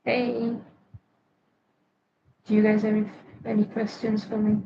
Hey, do you guys have any questions for me?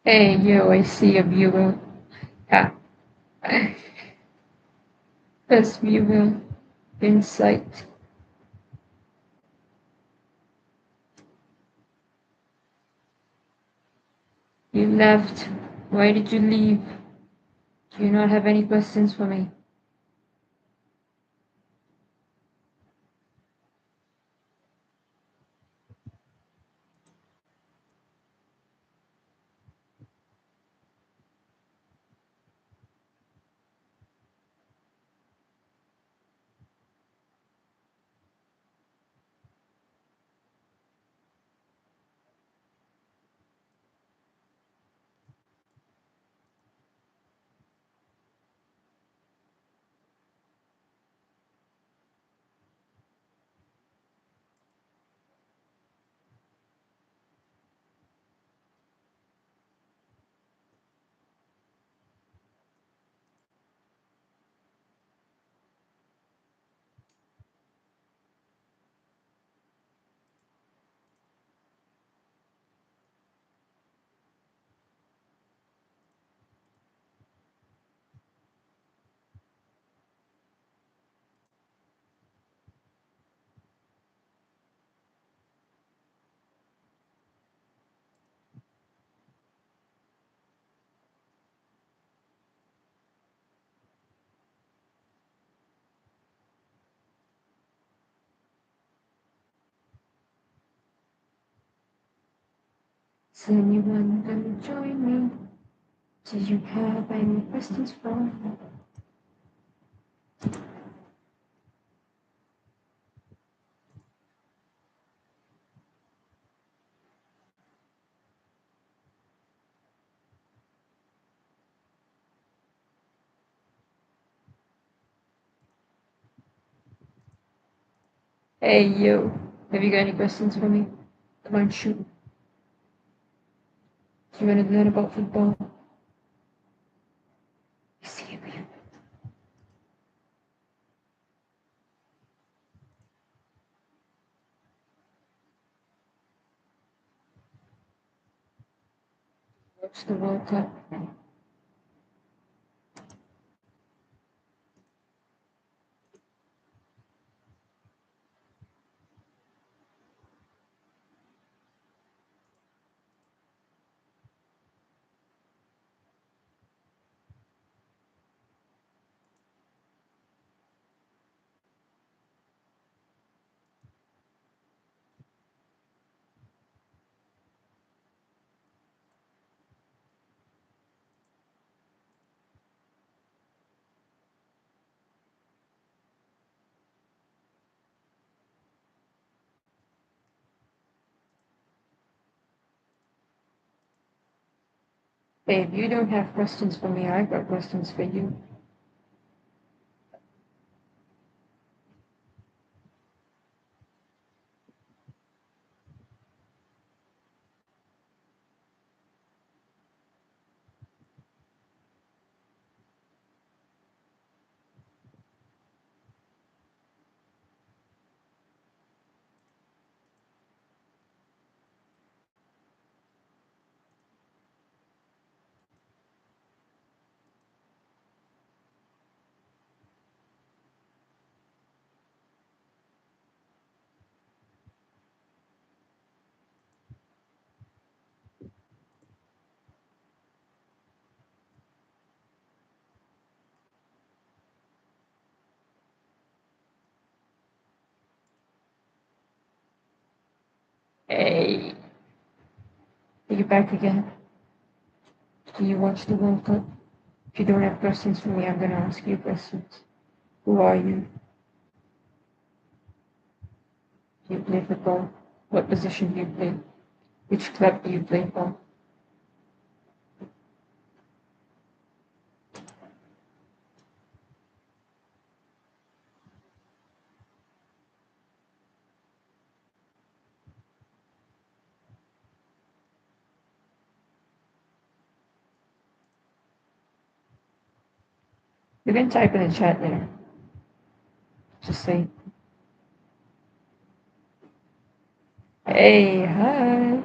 Hey, yo, I see a viewer. Ha. Best viewer in sight. You left. Why did you leave? Do you not have any questions for me? Is anyone gonna join me? Do you have any questions for me? Hey, yo, have you got any questions for me? Come on, shoot. Do you want to learn about football? I see a viewer. Watch the World Cup. Babe, you don't have questions for me. I've got questions for you. Hey, are you back again? Do you watch the World Cup? If you don't have questions for me, I'm gonna ask you questions. Who are you? Do you play football? What position do you play? Which club do you play for? You can type in the chat there. Just say, hey, hi.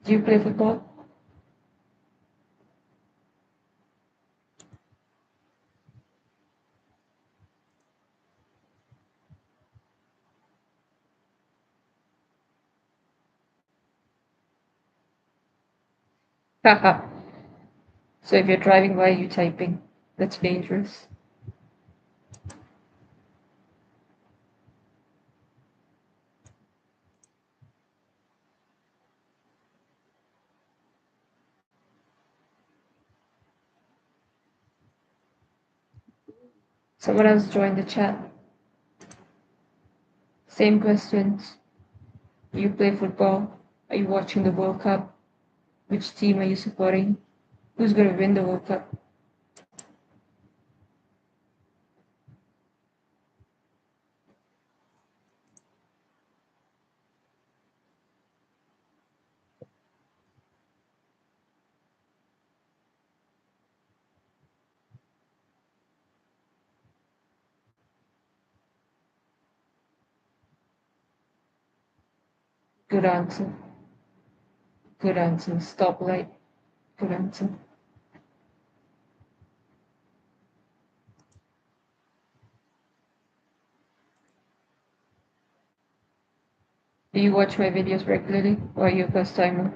Do you play football? Haha. So if you're driving, why are you typing? That's dangerous. Someone else joined the chat. Same questions. Do you play football? Are you watching the World Cup? Which team are you supporting? Who's going to win the World Cup? Good answer. Good answer. Stoplight. Good answer. Do you watch my videos regularly or are you a first timer?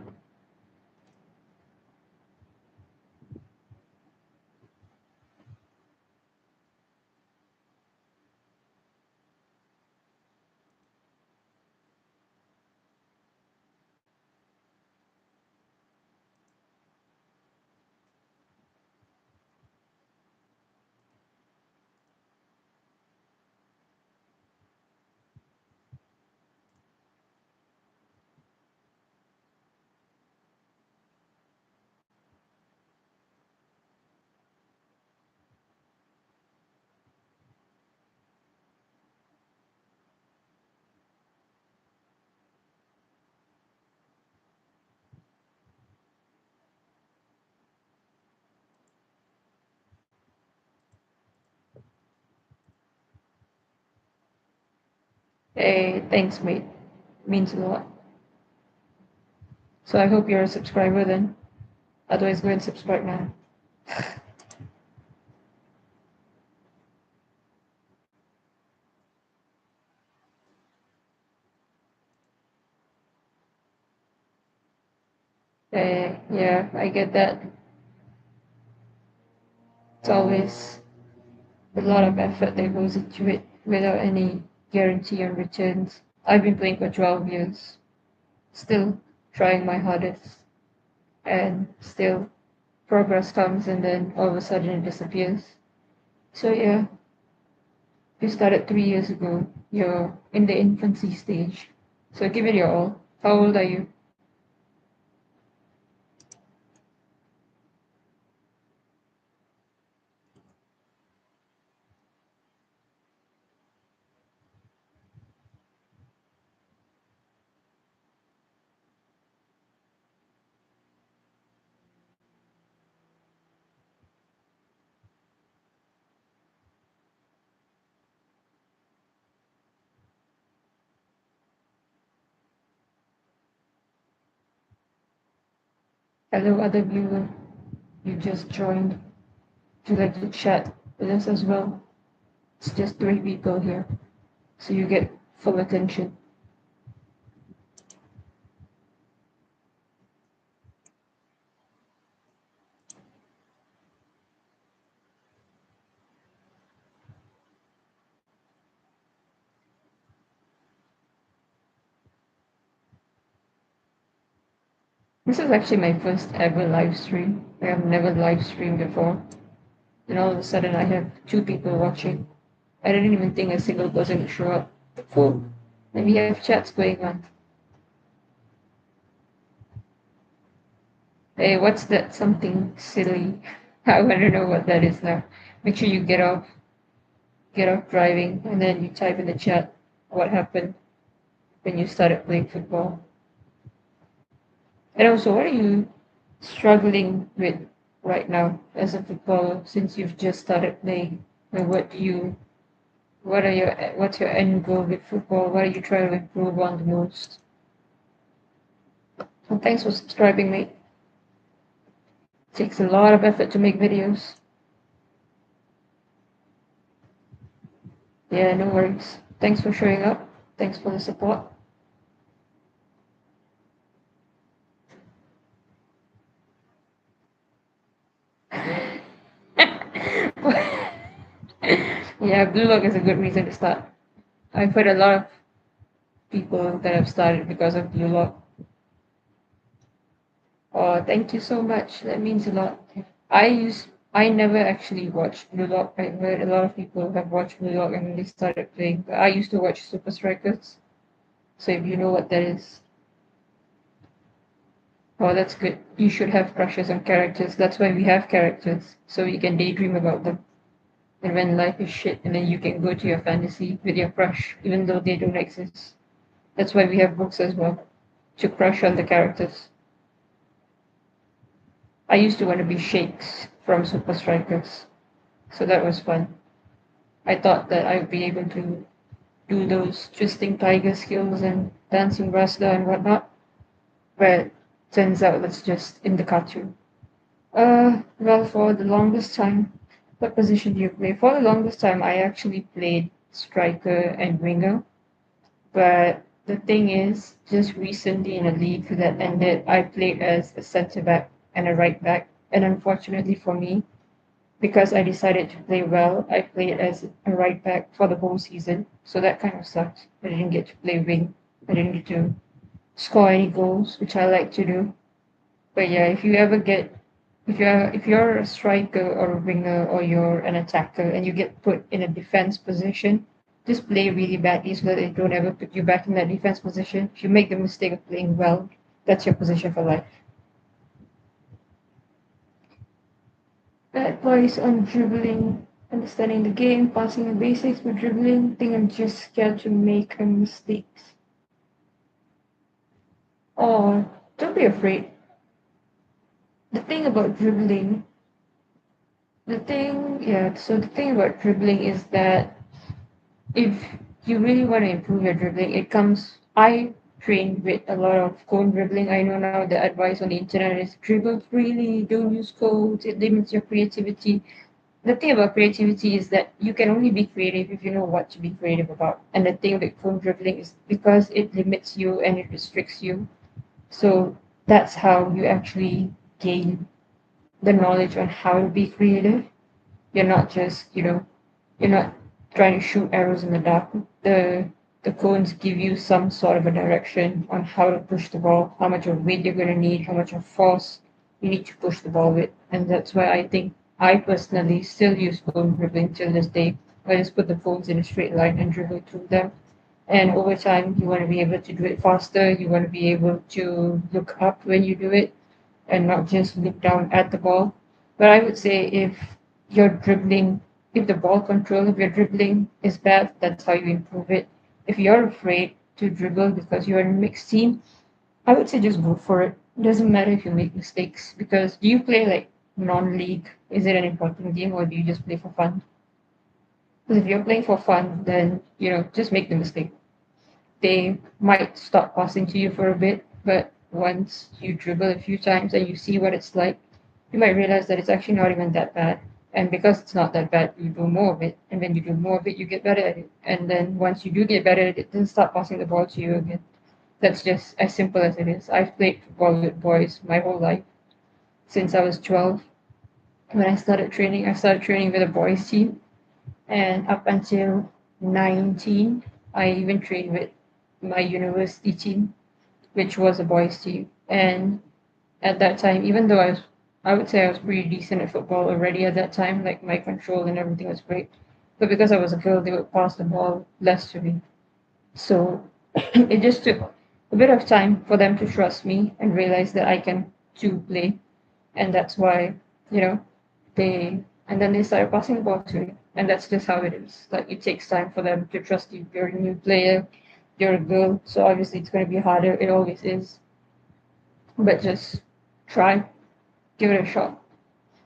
Hey, thanks, mate. Means a lot. So I hope you're a subscriber then. Otherwise, go and subscribe now. Yeah, I get that. It's always a lot of effort that goes into it without any guarantee on returns. I've been playing for 12 years, still trying my hardest, and still progress comes and then all of a sudden it disappears. So yeah, you started 3 years ago. You're in the infancy stage. So give it your all. How old are you? Hello, other viewer. You just joined. Would you like to chat with us as well? It's just 3 people here, so you get full attention. This is actually my first ever live stream. I have never live streamed before. And all of a sudden I have 2 people watching. I didn't even think a single person would show up. Cool. And we have chats going on. Hey, what's that something silly? I want to know what that is now. Make sure you get off driving, and then you type in the chat what happened when you started playing football. And also, what are you struggling with right now as a footballer since you've just started playing? And what's your end goal with football? What are you trying to improve on the most? And thanks for subscribing, mate. Takes a lot of effort to make videos. Yeah, no worries. Thanks for showing up. Thanks for the support. Yeah, Blue Lock is a good reason to start. I've heard a lot of people that have started because of Blue Lock. Oh, thank you so much. That means a lot. I never actually watched Blue Lock. I heard a lot of people have watched Blue Lock and they started playing. But I used to watch Super Strikers. So if you know what that is, oh, that's good. You should have crushes on characters. That's why we have characters. So you can daydream about them. And when life is shit, and then you can go to your fantasy with your crush, even though they don't exist. That's why we have books as well, to crush on the characters. I used to want to be Shakes from Super Strikers, so that was fun. I thought that I would be able to do those twisting tiger skills and dancing wrestler and whatnot, but turns out that's just in the cartoon. Well, for the longest time, what position do you play? For the longest time, I actually played striker and winger. But the thing is, just recently in a league that ended, I played as a centre back and a right back. And unfortunately for me, because I decided to play well, I played as a right back for the whole season. So that kind of sucked. I didn't get to play wing. I didn't get to score any goals, which I like to do. But yeah, if you're a striker or a winger or you're an attacker and you get put in a defense position, just play really badly so that they don't ever put you back in that defense position. If you make the mistake of playing well, that's your position for life. Advice on dribbling, understanding the game, passing the basics, but dribbling, think I'm just scared to make mistakes. Or don't be afraid. The thing about dribbling, the thing about dribbling is that if you really want to improve your dribbling, I train with a lot of cone dribbling. I know now the advice on the internet is dribble freely, don't use codes, it limits your creativity. The thing about creativity is that you can only be creative if you know what to be creative about. And the thing with cone dribbling is because it limits you and it restricts you. So that's how you actually gain the knowledge on how to be creative. You're not just, you're not trying to shoot arrows in the dark. The cones give you some sort of a direction on how to push the ball, how much of weight you're going to need, how much of force you need to push the ball with. And that's why I think I personally still use cone dribbling till this day. I just put the cones in a straight line and dribble through them. And over time, you want to be able to do it faster. You want to be able to look up when you do it and not just look down at the ball. But I would say you're dribbling, if the ball control of your dribbling is bad, that's how you improve it. If you're afraid to dribble because you're in a mixed team, I would say just go for it. It doesn't matter if you make mistakes because do you play like non-league? Is it an important game or do you just play for fun? Because if you're playing for fun, then just make the mistake. They might stop passing to you for a bit, but once you dribble a few times and you see what it's like, you might realize that it's actually not even that bad. And because it's not that bad, you do more of it. And when you do more of it, you get better at it. And then once you do get better at it, then start passing the ball to you again. That's just as simple as it is. I've played football with boys my whole life since I was 12. When I started training with a boys team. And up until 19, I even trained with my university team, which was a boys team. And at that time, even though I would say I was pretty decent at football already at that time, like my control and everything was great. But because I was a girl, they would pass the ball less to me. So it just took a bit of time for them to trust me and realize that I can too play. And that's why, you know, and then they started passing the ball to me. And that's just how it is. Like it takes time for them to trust you. You're a new player, you're a girl, so obviously it's going to be harder. It always is. But just try, give it a shot.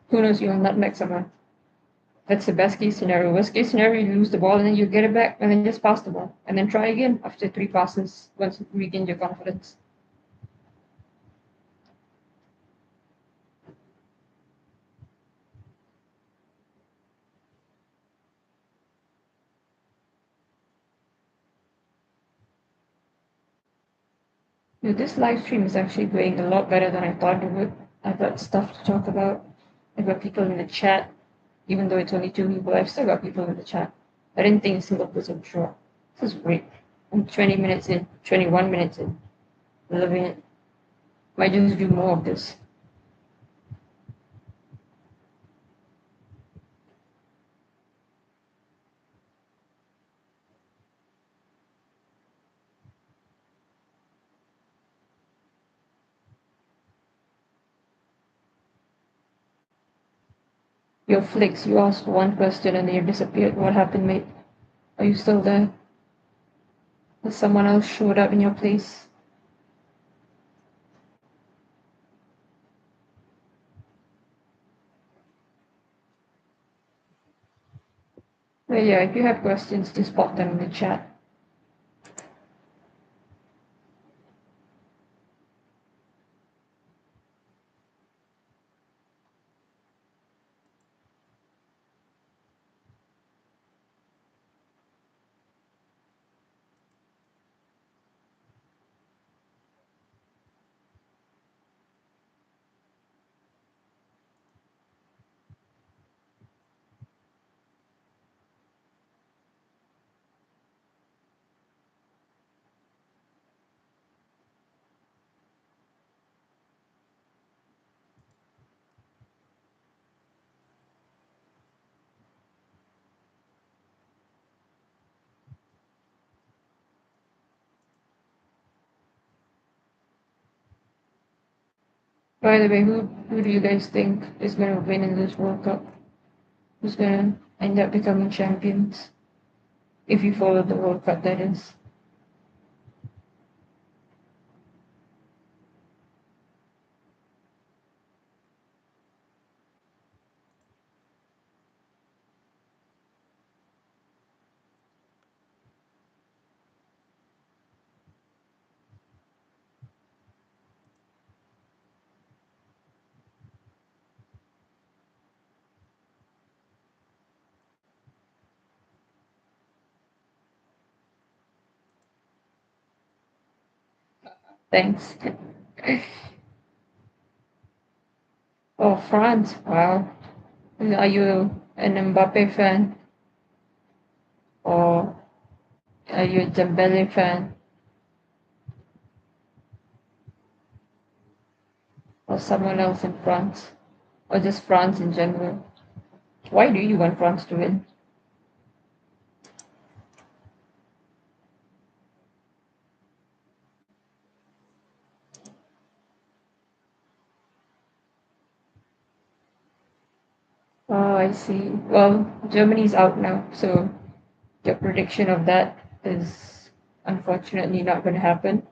Who knows, you'll nutmeg someone. That's the best case scenario. Worst case scenario, you lose the ball and then you get it back and then just pass the ball. And then try again after 3 passes once you regain your confidence. This live stream is actually going a lot better than I thought it would. I've got stuff to talk about. I've got people in the chat, even though it's only two people. I've still got people in the chat. I didn't think a single person would show up. This is great. I'm 20 minutes in, 21 minutes in. Loving it. Might just do more of this. Your flicks, you asked one question and then you disappeared. What happened, mate? Are you still there? Has someone else showed up in your place? But yeah, if you have questions, just pop them in the chat. By the way, who do you guys think is going to win in this World Cup? Who's going to end up becoming champions? If you follow the World Cup, that is. Thanks. Oh, France. Wow. Are you an Mbappe fan? Or are you a Dembele fan? Or someone else in France? Or just France in general? Why do you want France to win? Oh, I see. Well, Germany's out now, so your prediction of that is unfortunately not going to happen,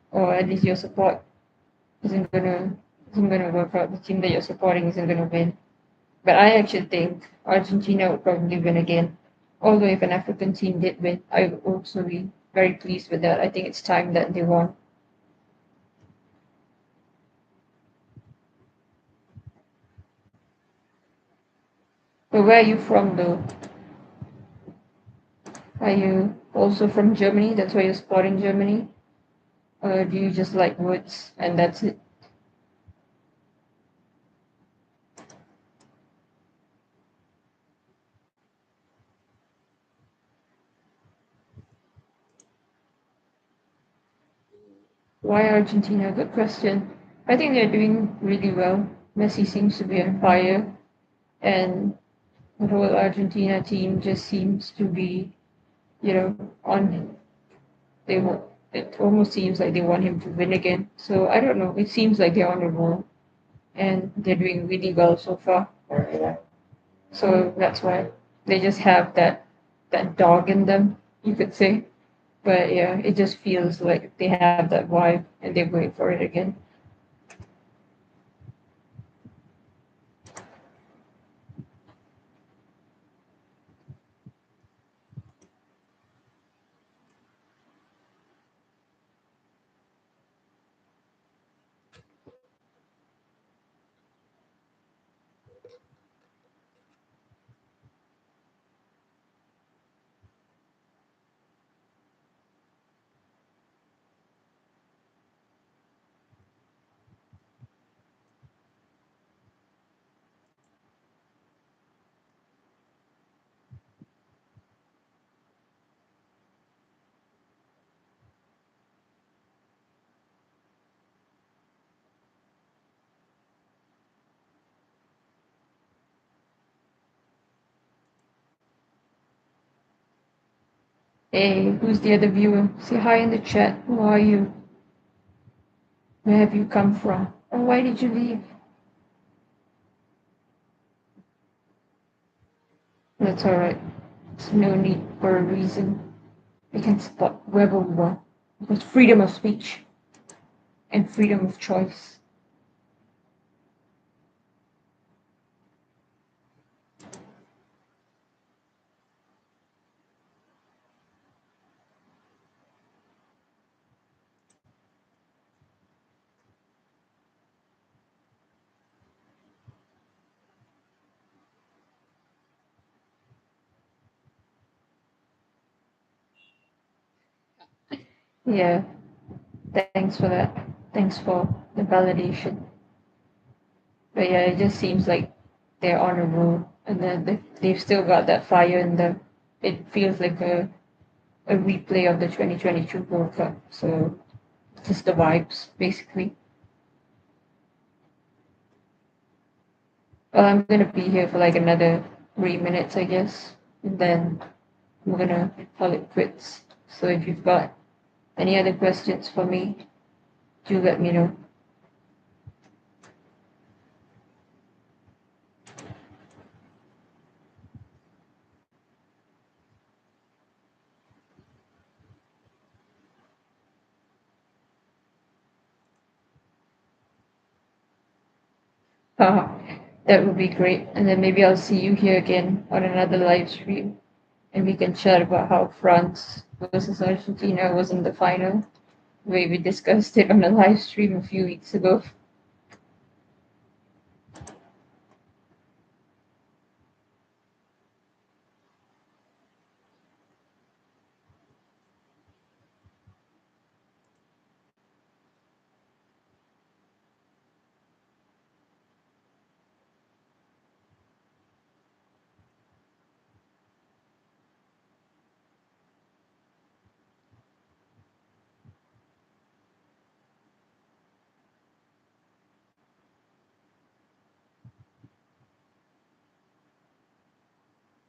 or at least your support isn't gonna work out. The team that you're supporting isn't gonna win. But I actually think Argentina would probably win again. Although if an African team did win, I would also be very pleased with that. I think it's time that they won. But where are you from though? Are you also from Germany? That's why you're supporting Germany? Or do you just like woods and that's it? Why Argentina? Good question. I think they're doing really well. Messi seems to be on fire, and the whole Argentina team just seems to be, on. They want. It almost seems like they want him to win again. So I don't know. It seems like they're on a roll, and they're doing really well so far. So that's why they just have that dog in them, you could say. But yeah, it just feels like they have that vibe, and they're going for it again. Hey, who's the other viewer? Say hi in the chat. Who are you? Where have you come from? And why did you leave? That's alright. There's no need for a reason. We can spot wherever we want. Because freedom of speech and freedom of choice. Yeah, thanks for that. Thanks for the validation. But yeah, it just seems like they're on a roll, and then they've still got that fire in them. It feels like a replay of the 2022 World Cup. So just the vibes, basically. Well, I'm gonna be here for like another 3 minutes, I guess, and then I'm gonna call it quits. So if you've got any other questions for me, do let me know. Haha, that would be great. And then maybe I'll see you here again on another live stream, and we can chat about how France versus Argentina was in the final. We discussed it on a live stream a few weeks ago.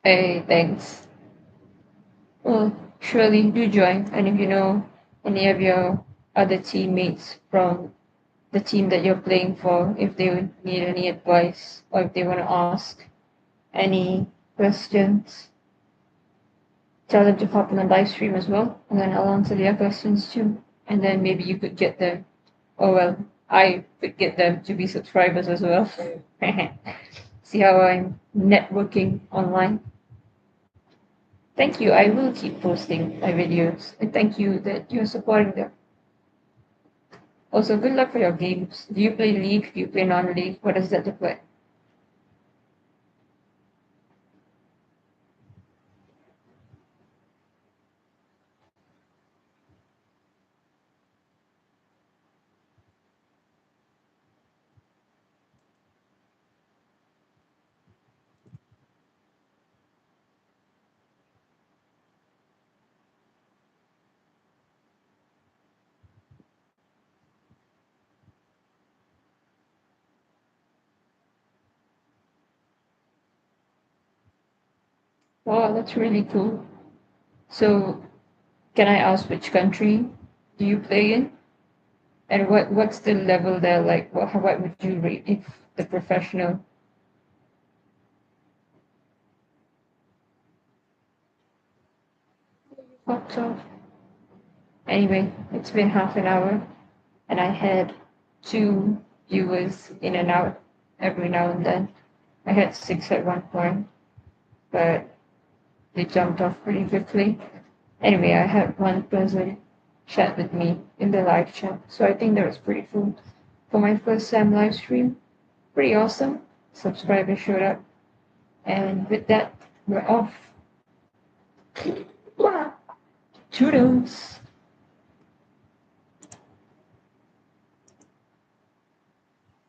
Hey, thanks. Well, surely do join. And if you know any of your other teammates from the team that you're playing for, if they would need any advice or if they want to ask any questions, tell them to pop on the live stream as well, and then I'll answer their questions too. And then maybe you could get them, oh well, I could get them to be subscribers as well. See how I'm networking online. Thank you. I will keep posting my videos, and thank you that you're supporting them. Also, good luck for your games. Do you play League? Do you play non-League? What does that look like? Wow, that's really cool. So, can I ask which country do you play in? And what's the level there like? What would you rate if the professional? Popped off? Anyway, it's been half an hour, and I had two viewers in and out every now and then. I had six at one point, but they jumped off pretty quickly. Anyway, I had one person chat with me in the live chat, so I think that was pretty cool. For my first time live stream, pretty awesome. Subscribers showed up, and with that, we're off. Toodles!